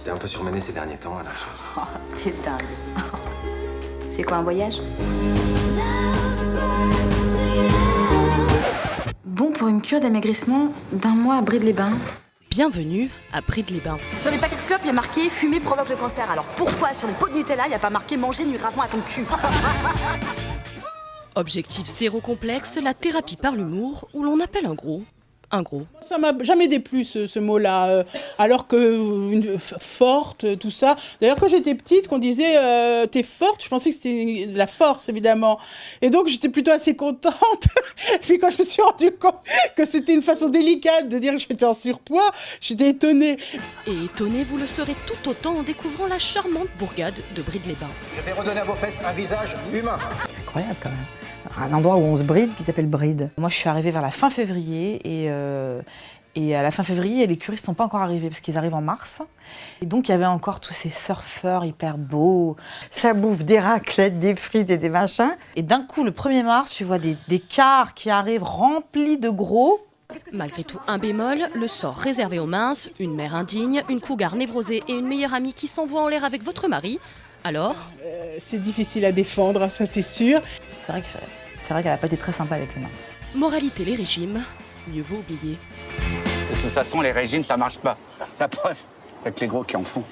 J'étais un peu surmené ces derniers temps, alors Oh, t'es dingue. C'est quoi, un voyage? Bon pour une cure d'amaigrissement d'un mois à Bride-les-Bains. Bienvenue à Bride-les-Bains. Sur les paquets de clopes, il y a marqué « Fumer provoque le cancer ». Alors pourquoi sur les pots de Nutella, il n'y a pas marqué « Manger nuit gravement à ton cul ». Objectif zéro complexe, la thérapie par l'humour, où l'on appelle un gros. Ça m'a jamais déplu ce mot-là, alors que forte, tout ça. D'ailleurs, quand j'étais petite, qu'on disait t'es forte, je pensais que c'était la force, évidemment. Et donc, j'étais plutôt assez contente. Et puis, quand je me suis rendu compte que c'était une façon délicate de dire que j'étais en surpoids, j'étais étonnée. Et étonné, vous le serez tout autant en découvrant la charmante bourgade de Bride-les-Bains. Je vais redonner à vos fesses un visage humain. Incroyable quand même. Un endroit où on se bride qui s'appelle Bride. Moi, je suis arrivée vers la fin février et à la fin février, les curistes ne sont pas encore arrivés parce qu'ils arrivent en mars. Et donc, il y avait encore tous ces surfeurs hyper beaux. Ça bouffe des raclettes, des frites et des machins. Et d'un coup, le 1er mars, tu vois des cars qui arrivent remplis de gros. Malgré tout, un bémol, le sort réservé aux minces, une mère indigne, une cougar névrosée et une meilleure amie qui s'envoie en l'air avec votre mari. Alors C'est difficile à défendre, ça c'est sûr. C'est vrai qu'elle n'a pas été très sympa avec les minces. Moralité, les régimes, mieux vaut oublier. De toute façon, les régimes, ça marche pas. La preuve, avec les gros qui en font.